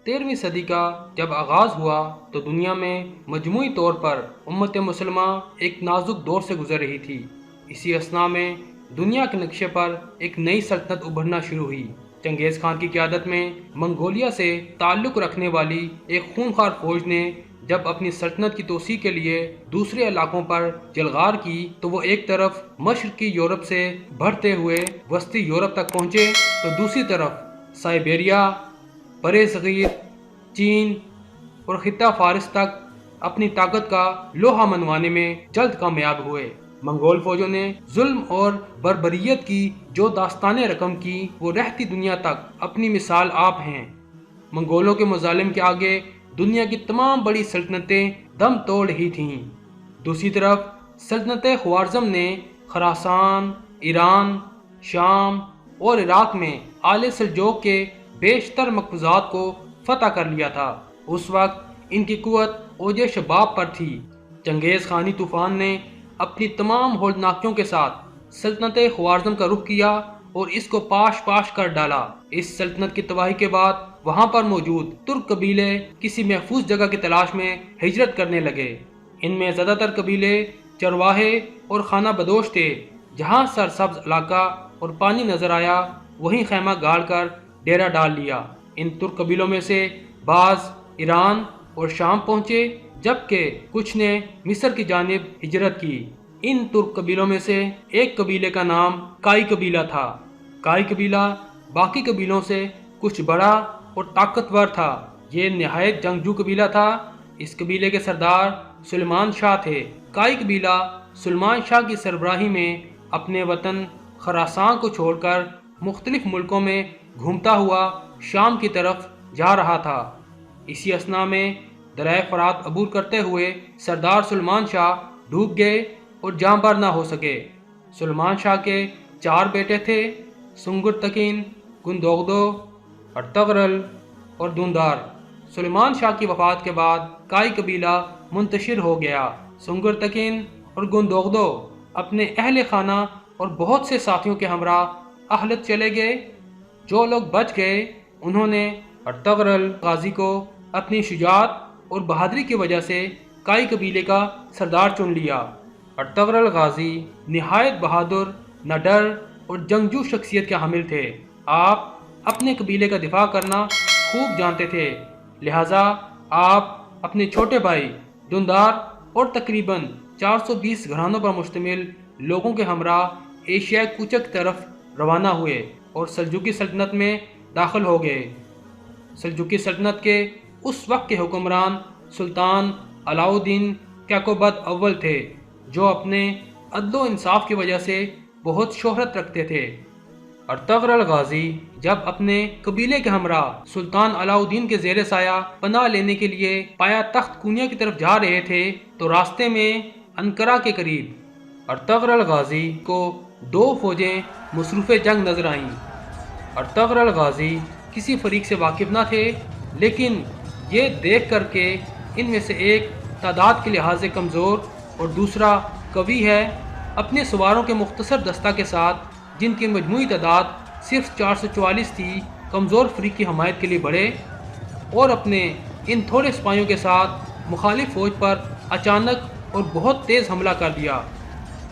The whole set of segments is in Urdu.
13ویں صدی کا جب آغاز ہوا تو دنیا میں مجموعی طور پر امت مسلمہ ایک نازک دور سے گزر رہی تھی۔ اسی اثناء میں دنیا کے نقشے پر ایک نئی سلطنت ابھرنا شروع ہوئی۔ چنگیز خان کی قیادت میں منگولیا سے تعلق رکھنے والی ایک خونخوار فوج نے جب اپنی سلطنت کی توسیع کے لیے دوسرے علاقوں پر جلغار کی تو وہ ایک طرف مشرقی یورپ سے بڑھتے ہوئے وسطی یورپ تک پہنچے تو دوسری طرف سائبیریا، برِ صغیر، چین اور خطہ فارس تک اپنی طاقت کا لوہا منوانے میں جلد کامیاب ہوئے۔ منگول فوجوں نے ظلم اور بربریت کی جو داستانیں رقم کی وہ رہتی دنیا تک اپنی مثال آپ ہیں۔ منگولوں کے مظالم کے آگے دنیا کی تمام بڑی سلطنتیں دم توڑ رہی تھیں۔ دوسری طرف سلطنت خوارزم نے خراسان، ایران، شام اور عراق میں آل سلجوق کے بیشتر مقبوضات کو فتح کر لیا تھا۔ اس وقت ان کی قوت اوج شباب پر تھی۔ چنگیز خانی طوفان نے اپنی تمام ہولناکیوں کے ساتھ سلطنت خوارزم کا رخ کیا اور اس کو پاش پاش کر ڈالا۔ اس سلطنت کی تباہی کے بعد وہاں پر موجود ترک قبیلے کسی محفوظ جگہ کی تلاش میں ہجرت کرنے لگے۔ ان میں زیادہ تر قبیلے چرواہے اور خانہ بدوش تھے۔ جہاں سرسبز علاقہ اور پانی نظر آیا وہیں خیمہ گاڑ کر ڈیرا ڈال لیا۔ ان ترک قبیلوں میں سے بعض ایران اور شام پہنچے جبکہ کچھ نے مصر کی جانب ہجرت کی۔ ان ترک قبیلوں میں سے ایک قبیلے کا نام کائی قبیلہ تھا۔ کائی قبیلہ باقی قبیلوں سے کچھ بڑا اور طاقتور تھا۔ یہ نہایت جنگجو قبیلہ تھا۔ اس قبیلے کے سردار سلیمان شاہ تھے۔ کائی قبیلہ سلیمان شاہ کی سربراہی میں اپنے وطن خراسان کو چھوڑ کر مختلف ملکوں میں گھومتا ہوا شام کی طرف جا رہا تھا۔ اسی اثناء میں دریائے فرات عبور کرتے ہوئے سردار سلیمان شاہ ڈوب گئے اور جاں بحر نہ ہو سکے۔ سلیمان شاہ کے 4 بیٹے تھے: سنگر تکین، گندوغدو، ارطغرل اور دوندار۔ سلیمان شاہ کی وفات کے بعد کائی قبیلہ منتشر ہو گیا۔ سنگر تکین اور گندوغدو اپنے اہل خانہ اور بہت سے ساتھیوں کے ہمراہ اہلت چلے گئے۔ جو لوگ بچ گئے انہوں نے ارطغرل غازی کو اپنی شجاعت اور بہادری کی وجہ سے کائی قبیلے کا سردار چن لیا۔ ارطغرل غازی نہایت بہادر، نڈر اور جنگجو شخصیت کے حامل تھے۔ آپ اپنے قبیلے کا دفاع کرنا خوب جانتے تھے، لہٰذا آپ اپنے چھوٹے بھائی دوندار اور تقریباً 420 گھرانوں پر مشتمل لوگوں کے ہمراہ ایشیا کوچک طرف روانہ ہوئے اور سلجوقی سلطنت میں داخل ہو گئے۔ سلجوقی سلطنت کے اس وقت کے حکمران سلطان علاء الدین کیقوباد اول تھے، جو اپنے عدل و انصاف کی وجہ سے بہت شہرت رکھتے تھے۔ ارطغرل غازی جب اپنے قبیلے کے ہمراہ سلطان علاء الدین کے زیر سایہ پناہ لینے کے لیے پایا تخت کونیا کی طرف جا رہے تھے تو راستے میں انقرہ کے قریب ارطغرل غازی کو 2 فوجیں مصروف جنگ نظر آئیں۔ ارطغرل غازی کسی فریق سے واقف نہ تھے، لیکن یہ دیکھ کر کہ ان میں سے ایک تعداد کے لحاظ سے کمزور اور دوسرا قوی ہے، اپنے سواروں کے مختصر دستہ کے ساتھ جن کی مجموعی تعداد صرف 444 تھی، کمزور فریق کی حمایت کے لیے بڑھے اور اپنے ان تھوڑے سپاہیوں کے ساتھ مخالف فوج پر اچانک اور بہت تیز حملہ کر دیا۔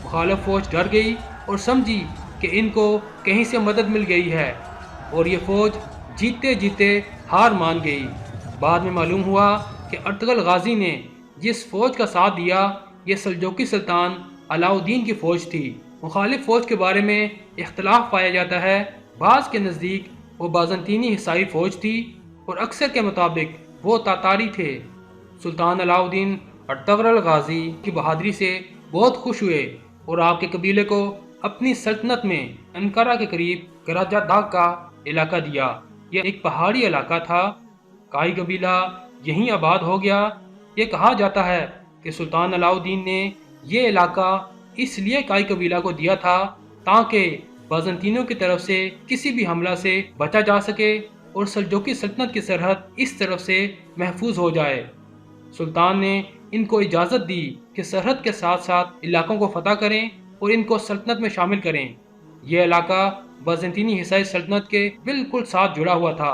مخالف فوج ڈر گئی اور سمجھی کہ ان کو کہیں سے مدد مل گئی ہے اور یہ فوج جیتے جیتے ہار مان گئی۔ بعد میں معلوم ہوا کہ ارطغرل غازی نے جس فوج کا ساتھ دیا یہ سلجوقی سلطان علاء الدین کی فوج تھی۔ مخالف فوج کے بارے میں اختلاف پایا جاتا ہے، بعض کے نزدیک وہ بازنطینی حصائی فوج تھی اور اکثر کے مطابق وہ تاتاری تھے۔ سلطان علاء الدین ارطغرل غازی کی بہادری سے بہت خوش ہوئے اور آپ کے قبیلے کو اپنی سلطنت میں انقرہ کے قریب گراجہ داغ کا علاقہ دیا۔ یہ ایک پہاڑی علاقہ تھا۔ کائی قبیلہ یہیں آباد ہو گیا۔ یہ کہا جاتا ہے کہ سلطان علاء الدین نے یہ علاقہ اس لیے کائی قبیلہ کو دیا تھا تاکہ بازنطینیوں کی طرف سے کسی بھی حملہ سے بچا جا سکے اور سلجوقی سلطنت کی سرحد اس طرف سے محفوظ ہو جائے۔ سلطان نے ان کو اجازت دی کہ سرحد کے ساتھ ساتھ علاقوں کو فتح کریں اور ان کو سلطنت میں شامل کریں۔ یہ علاقہ بازنطینی حصائی سلطنت کے بالکل ساتھ جڑا ہوا تھا۔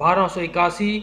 1281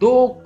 2